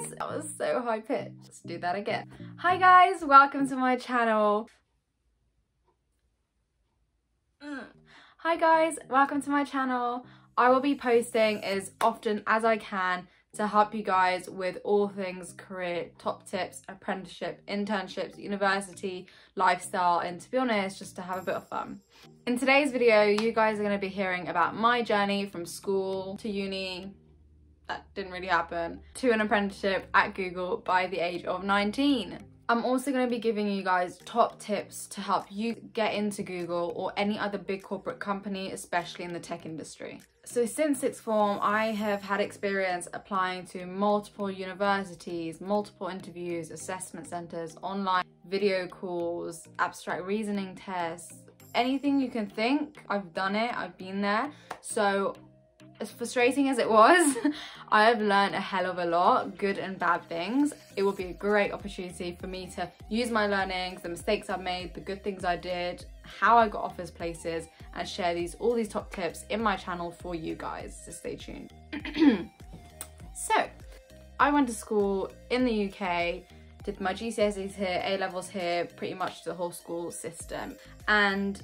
guys, that was so high pitched. Let's do that again. Hi guys, welcome to my channel. Hi guys, welcome to my channel. I will be posting as often as I can to help you guys with all things career, top tips, apprenticeship, internships, university, lifestyle, and to be honest, just to have a bit of fun. In today's video, you guys are going to be hearing about my journey from school to uni, that didn't really happen, to an apprenticeship at Google by the age of 19. I'm also going to be giving you guys top tips to help you get into Google or any other big corporate company, especially in the tech industry. So since sixth form, I have had experience applying to multiple universities, multiple interviews, assessment centres, online video calls, abstract reasoning tests, anything you can think. I've done it, I've been there. So as frustrating as it was, I have learned a hell of a lot, good and bad things. It will be a great opportunity for me to use my learnings, the mistakes I've made, the good things I did, how I got offers places, and share all these top tips in my channel for you guys, so stay tuned. So, I went to school in the UK, did my GCSEs here, A-levels here, pretty much the whole school system. And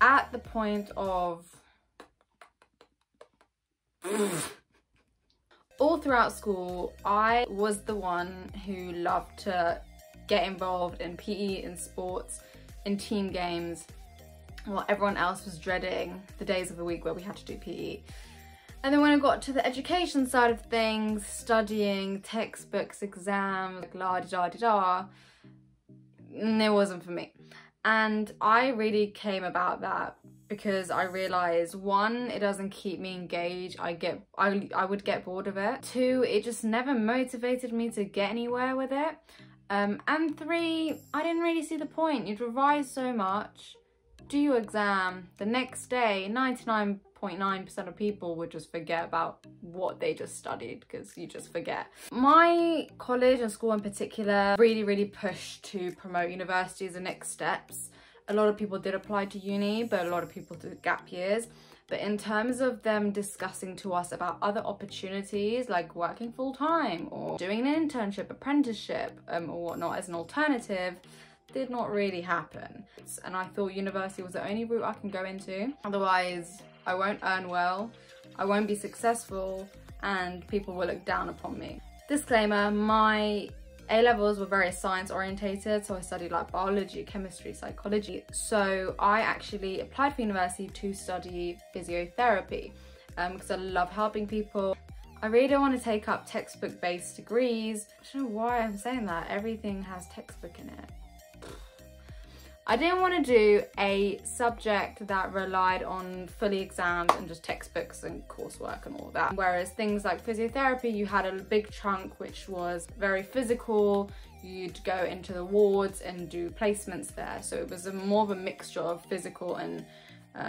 at the point of all throughout school, I was the one who loved to get involved in PE, in sports, in team games, while everyone else was dreading the days of the week where we had to do PE. And then when I got to the education side of things, studying, textbooks, exams, like la-di-da-di-da, it wasn't for me. And I really came about that because I realized, one, it doesn't keep me engaged. I would get bored of it. Two, it just never motivated me to get anywhere with it. And three, I didn't really see the point. You'd revise so much, do your exam, the next day, 99.9% of people would just forget about what they just studied because you just forget. My college and school in particular really pushed to promote university as the next steps. A lot of people did apply to uni, but a lot of people did gap years. But in terms of them discussing to us about other opportunities like working full-time or doing an internship, apprenticeship or whatnot as an alternative, did not really happen. And I thought university was the only route I can go into. Otherwise, I won't earn well, I won't be successful, and people will look down upon me. Disclaimer, my A-levels were very science orientated, so I studied like biology, chemistry, psychology. So I actually applied for university to study physiotherapy because I love helping people. I really don't want to take up textbook-based degrees. I don't know why I'm saying that. Everything has textbook in it. I didn't want to do a subject that relied on fully exams and just textbooks and coursework and all that. Whereas things like physiotherapy, you had a big chunk which was very physical. You'd go into the wards and do placements there. So it was more of a mixture of physical and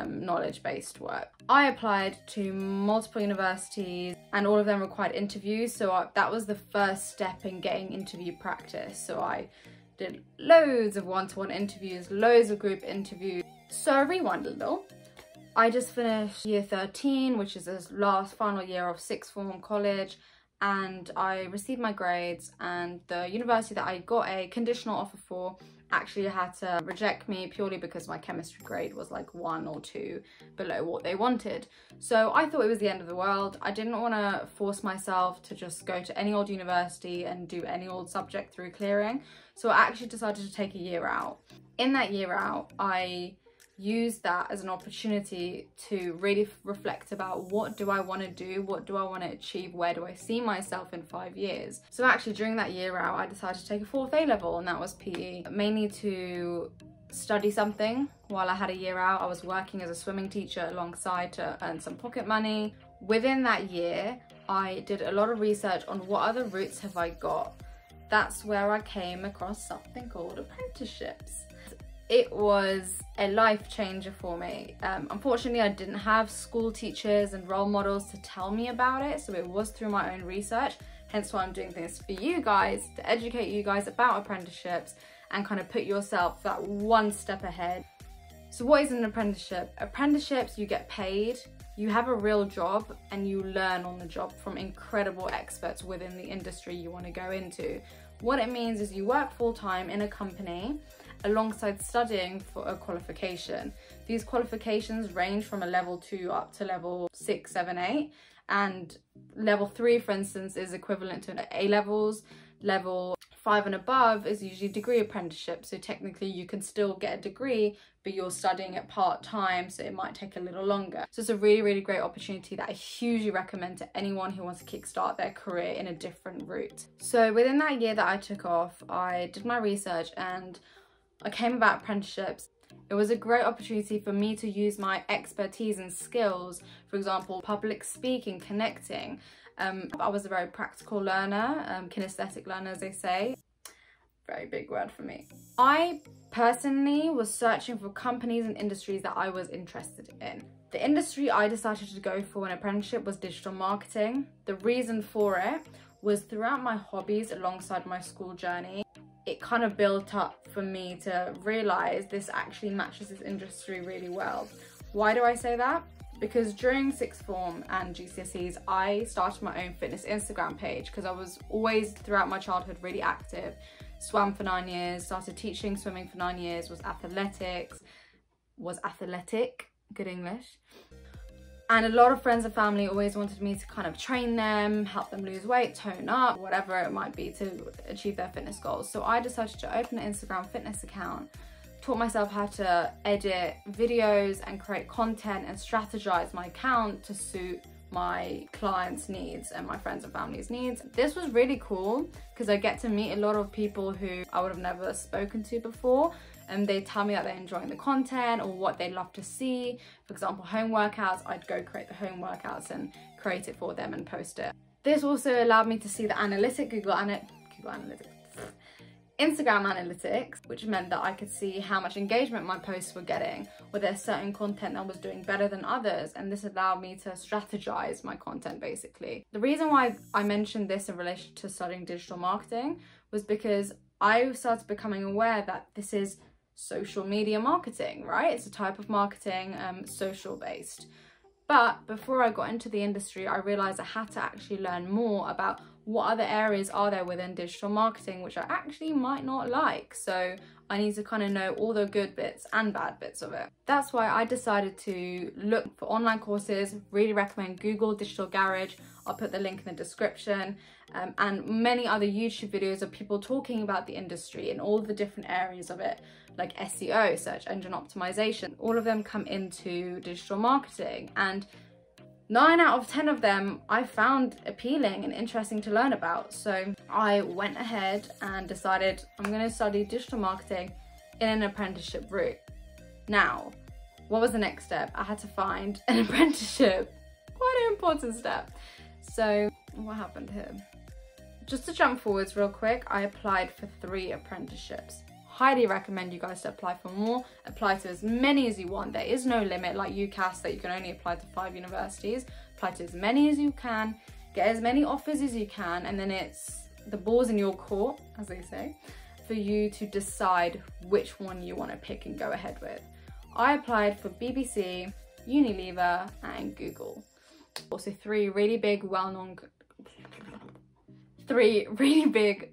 knowledge-based work. I applied to multiple universities and all of them required interviews. So that was the first step in getting interview practice. So I did loads of one-to-one interviews, loads of group interviews. So I rewind a little. I just finished year 13, which is the last final year of sixth form college, and I received my grades, and the university that I got a conditional offer for actually had to reject me purely because my chemistry grade was like 1 or 2 below what they wanted. So I thought it was the end of the world. I didn't want to force myself to just go to any old university and do any old subject through clearing. So I actually decided to take a year out. In that year out, I used that as an opportunity to really reflect about what do I want to do, what do I want to achieve, where do I see myself in 5 years. So actually during that year out, I decided to take a 4th A-level, and that was PE, mainly to study something. While I had a year out, I was working as a swimming teacher alongside to earn some pocket money. Within that year, I did a lot of research on what other routes have I got. That's where I came across something called apprenticeships. It was a life changer for me. Unfortunately, I didn't have school teachers and role models to tell me about it, so it was through my own research, hence why I'm doing this for you guys, to educate you guys about apprenticeships and kind of put yourself that one step ahead. So what is an apprenticeship? Apprenticeships, you get paid You have a real job and you learn on the job from incredible experts within the industry you want to go into. What it means is you work full-time in a company alongside studying for a qualification. These qualifications range from a level 2 up to level 6, 7, 8. And level 3, for instance, is equivalent to A-levels. Level 5 and above is usually degree apprenticeship. So technically you can still get a degree, but you're studying it part-time, so it might take a little longer. So it's a really, really great opportunity that I hugely recommend to anyone who wants to kickstart their career in a different route. So within that year that I took off, I did my research and I came about apprenticeships. It was a great opportunity for me to use my expertise and skills, for example, public speaking, connecting. I was a very practical learner, kinesthetic learner as they say. Very big word for me. I personally was searching for companies and industries that I was interested in. The industry I decided to go for an apprenticeship was digital marketing. The reason for it was throughout my hobbies alongside my school journey, it kind of built up for me to realize this actually matches this industry really well. Why do I say that? Because during sixth form and GCSEs, I started my own fitness Instagram page because I was always throughout my childhood really active. Swam for 9 years, started teaching swimming for 9 years, was athletic, good English. And a lot of friends and family always wanted me to kind of train them, help them lose weight, tone up, whatever it might be to achieve their fitness goals. So I decided to open an Instagram fitness account, taught myself how to edit videos and create content and strategize my account to suit my clients' needs and my friends and family's needs. This was really cool because I get to meet a lot of people who I would have never spoken to before, and they tell me that they're enjoying the content or what they love to see. For example, home workouts, I'd go create the home workouts and create it for them and post it. This also allowed me to see the Instagram analytics, which meant that I could see how much engagement my posts were getting, or there's certain content that was doing better than others, and this allowed me to strategize my content basically. The reason why I mentioned this in relation to studying digital marketing was because I started becoming aware that this is social media marketing, right? It's a type of marketing, social based. But before I got into the industry, I realized I had to actually learn more about what other areas are there within digital marketing which I actually might not like. So I need to kind of know all the good bits and bad bits of it. That's why I decided to look for online courses. Really recommend Google Digital Garage. I'll put the link in the description. And many other YouTube videos of people talking about the industry and all the different areas of it, like SEO, search engine optimization. All of them come into digital marketing, and 9 out of 10 of them I found appealing and interesting to learn about. So I went ahead and decided I'm going to study digital marketing in an apprenticeship route. Now, what was the next step? I had to find an apprenticeship. Quite an important step. So what happened here? Just to jump forwards real quick, I applied for 3 apprenticeships. Highly recommend you guys to apply for more. Apply to as many as you want. There is no limit like UCAS that you can only apply to 5 universities. Apply to as many as you can, get as many offers as you can, and then it's the ball's in your court, as they say, for you to decide which one you want to pick and go ahead with. I applied for BBC, Unilever and Google. Also 3 really big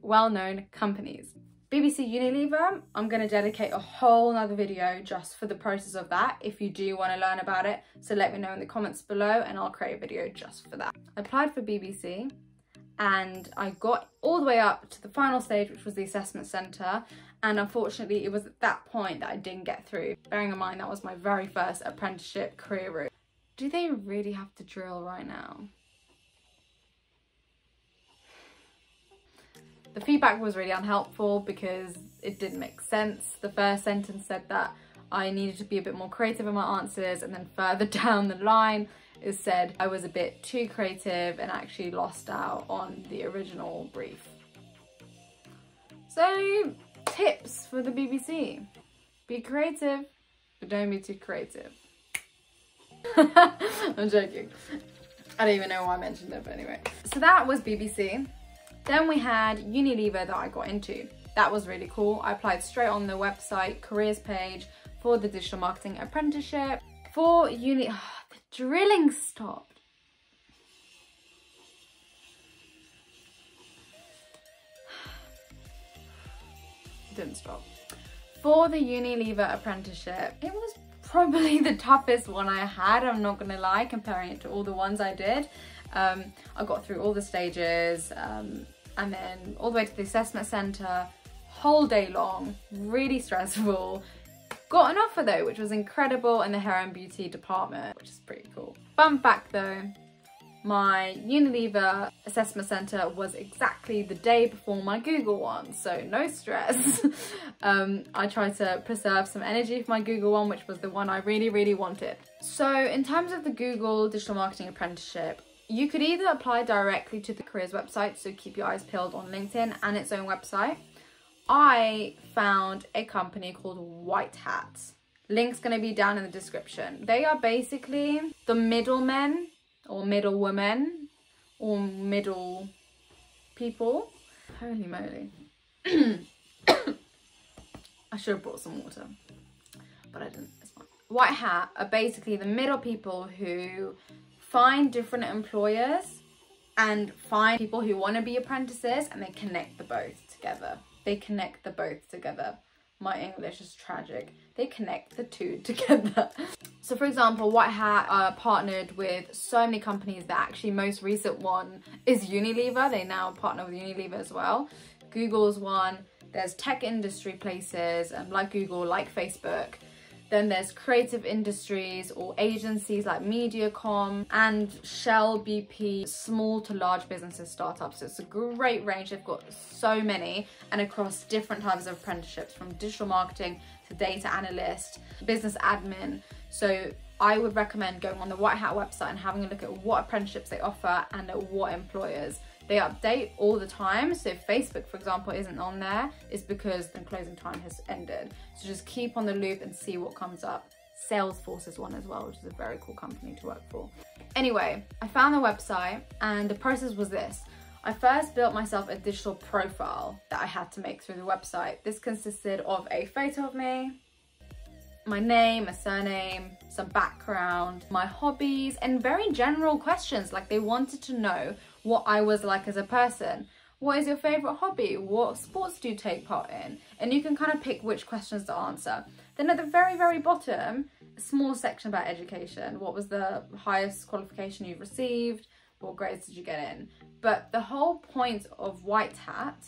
well-known companies. BBC Unilever, I'm going to dedicate a whole nother video just for the process of that if you do want to learn about it. So let me know in the comments below and I'll create a video just for that. I applied for BBC and I got all the way up to the final stage, which was the assessment centre. And unfortunately, it was at that point that I didn't get through. Bearing in mind, that was my very first apprenticeship career route. Do they really have to drill right now? The feedback was really unhelpful because it didn't make sense. The first sentence said that I needed to be a bit more creative in my answers, and then further down the line it said I was a bit too creative and actually lost out on the original brief. So tips for the BBC: be creative, but don't be too creative. I'm joking. I don't even know why I mentioned it, but anyway. So that was BBC. Then we had Unilever that I got into. That was really cool. I applied straight on the website careers page for the digital marketing apprenticeship. For uni, oh, the drilling stopped. Didn't stop. For the Unilever apprenticeship, it was probably the toughest one I had, I'm not gonna lie, comparing it to all the ones I did. I got through all the stages, and then all the way to the assessment centre, whole day long, really stressful. Got an offer though, which was incredible, in the hair and beauty department, which is pretty cool. Fun fact though, my Unilever assessment centre was exactly the day before my Google one, so no stress. I tried to preserve some energy for my Google one, which was the one I really wanted. So in terms of the Google Digital Marketing Apprenticeship, you could either apply directly to the careers website, so keep your eyes peeled on LinkedIn and its own website. I found a company called White Hat. Link's going to be down in the description. They are basically the middlemen or middle women or middle people. Holy moly. I should have brought some water, but I didn't. It's fine. White Hat are basically the middle people who find different employers and find people who want to be apprentices, and they connect the both together. They connect the both together. My English is tragic. They connect the two together. So for example, White Hat are partnered with so many companies. The actually most recent one is Unilever. They now partner with Unilever as well. Google's one. There's tech industry places like Google, like Facebook. Then there's creative industries or agencies like Mediacom and Shell, BP, small to large businesses, startups. So it's a great range. They've got so many, and across different types of apprenticeships, from digital marketing to data analyst, business admin. So I would recommend going on the White Hat website and having a look at what apprenticeships they offer and at what employers. They update all the time, so if Facebook, for example, isn't on there, it's because the closing time has ended. So just keep on the loop and see what comes up. Salesforce is one as well, which is a very cool company to work for. Anyway, I found the website and the process was this. I first built myself a digital profile that I had to make through the website. This consisted of a photo of me, my name, my surname, some background, my hobbies, and very general questions. Like, they wanted to know what I was like as a person. What is your favorite hobby? What sports do you take part in? And you can kind of pick which questions to answer. Then at the very bottom, a small section about education. What was the highest qualification you've received? What grades did you get in? But the whole point of White Hat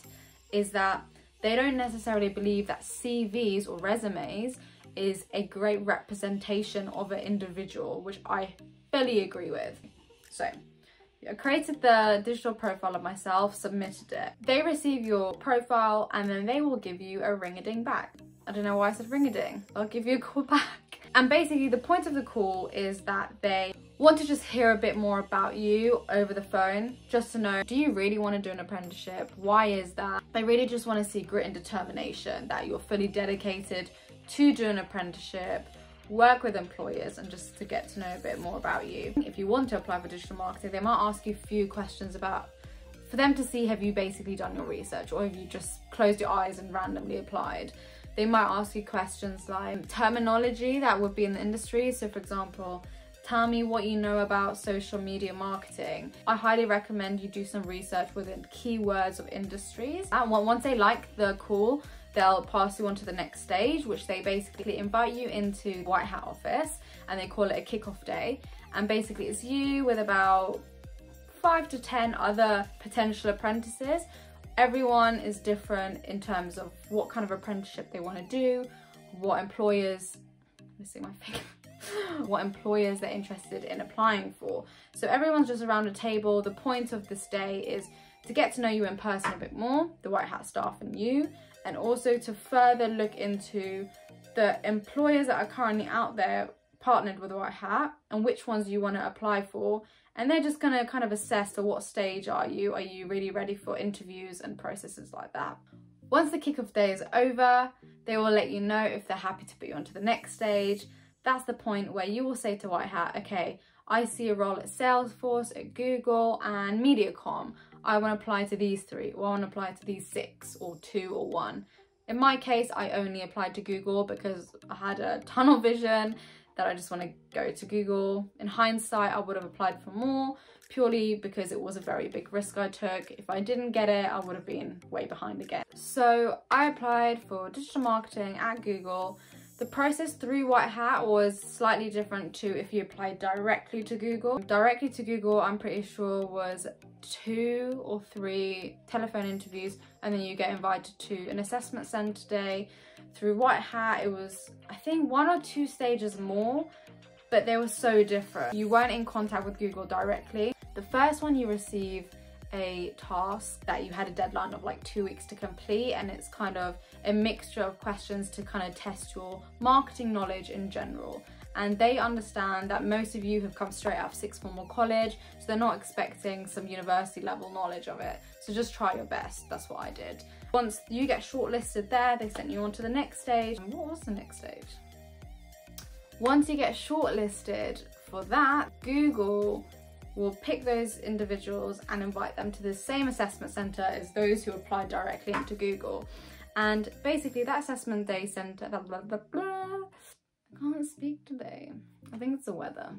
is that they don't necessarily believe that CVs or resumes is a great representation of an individual, which I fully agree with. So I created the digital profile of myself, submitted it. They receive your profile and then they will give you a ring-a-ding back. I don't know why I said ring-a-ding. I'll give you a call back. And basically the point of the call is that they want to just hear a bit more about you over the phone, just to know, do you really want to do an apprenticeship? Why is that? They really just want to see grit and determination, that you're fully dedicated to do an apprenticeship, work with employers, and just to get to know a bit more about you. If you want to apply for digital marketing, they might ask you a few questions for them to see, have you basically done your research, or have you just closed your eyes and randomly applied? They might ask you questions like terminology that would be in the industry. So for example, tell me what you know about social media marketing. I highly recommend you do some research within keywords of industries. And once they like the call, they'll pass you on to the next stage, which they basically invite you into the White Hat office, and they call it a kickoff day. And basically it's you with about 5 to 10 other potential apprentices. Everyone is different in terms of what kind of apprenticeship they want to do, what employers, missing my finger, what employers they're interested in applying for. So everyone's just around a table. The point of this day is to get to know you in person a bit more, the White Hat staff and you, and also to further look into the employers that are currently out there partnered with the White Hat and which ones you want to apply for. And they're just going to kind of assess to what stage are you really ready for interviews and processes like that. Once the kickoff day is over, they will let you know if they're happy to put you on to the next stage. That's the point where you will say to White Hat, okay, I see a role at Salesforce, at Google and Mediacom. I want to apply to these 3, or I want to apply to these 6 or 2 or 1. In my case, I only applied to Google because I had a tunnel vision. that I just want to go to Google. In hindsight, I would have applied for more purely because it was a very big risk I took. If I didn't get it, I would have been way behind again. So I applied for digital marketing at Google. The process through White Hat was slightly different to if you applied directly to Google. Directly to Google, I'm pretty sure was 2 or 3 telephone interviews, and then you get invited to an assessment centre day. Through White Hat, it was, I think, 1 or 2 stages more, but they were so different. You weren't in contact with Google directly. The first one, you receive a task that you had a deadline of like 2 weeks to complete, and it's kind of a mixture of questions to kind of test your marketing knowledge in general. And they understand that most of you have come straight out of sixth form or college, so they're not expecting some university level knowledge of it. So just try your best. That's what I did. Once you get shortlisted there, they sent you on to the next stage. And what was the next stage? Once you get shortlisted for that, Google will pick those individuals and invite them to the same assessment centre as those who applied directly into Google. And basically that assessment day centre, blah, blah, blah, blah. I can't speak today. I think it's the weather.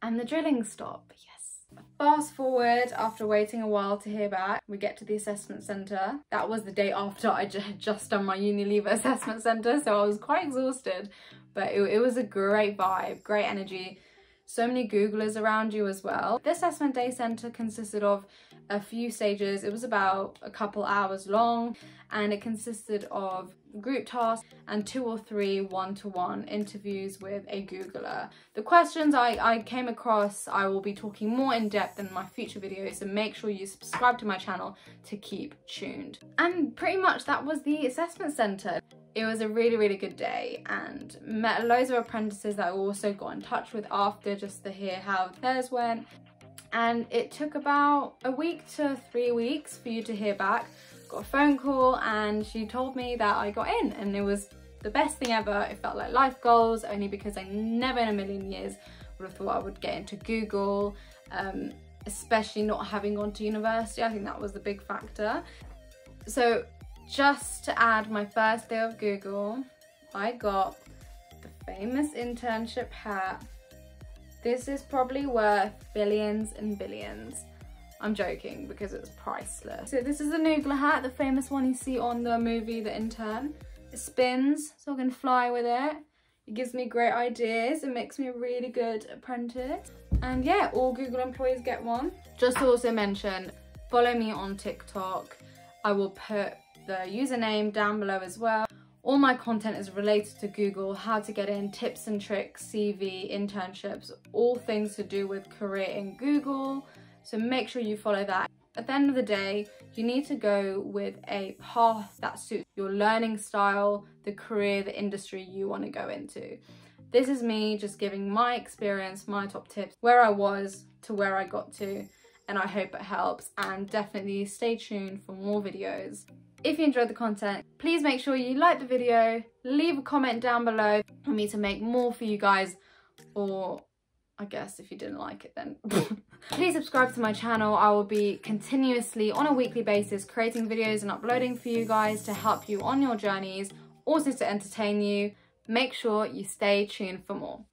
And the drilling stop, yes. Fast forward, after waiting a while to hear back, we get to the assessment centre. That was the day after I had just done my Unilever assessment centre, so I was quite exhausted, but it was a great vibe, great energy. So many Googlers around you as well. The assessment day centre consisted of a few stages. It was about a couple hours long, and it consisted of group tasks and 2 or 3 one-to-one interviews with a Googler. The questions I came across, I will be talking more in depth in my future videos, so make sure you subscribe to my channel to keep tuned. And pretty much that was the assessment centre. It was a really, really good day, and met loads of apprentices that I also got in touch with after, just to hear how theirs went. And it took about a week to 3 weeks for you to hear back. Got a phone call and she told me that I got in, and it was the best thing ever. It felt like life goals, only because I never in a million years would have thought I would get into Google, especially not having gone to university. I think that was the big factor. So just to add, my first day of Google, I got the famous internship hat. This is probably worth billions and billions. I'm joking because it's priceless. So this is the Noogler hat, the famous one you see on the movie The Intern. It spins, so I can fly with it. It gives me great ideas. It makes me a really good apprentice. And yeah, all Google employees get one. Just to also mention, follow me on TikTok. I will put the username down below as well. All my content is related to Google, how to get in, tips and tricks, CV, internships, all things to do with career in Google. So make sure you follow that. At the end of the day, you need to go with a path that suits your learning style, the career, the industry you want to go into. This is me just giving my experience, my top tips, where I was to where I got to, and I hope it helps. And definitely stay tuned for more videos. If you enjoyed the content, please make sure you like the video, leave a comment down below for me to make more for you guys, or I guess if you didn't like it then. Please subscribe to my channel. I will be continuously on a weekly basis creating videos and uploading for you guys to help you on your journeys, also to entertain you. Make sure you stay tuned for more.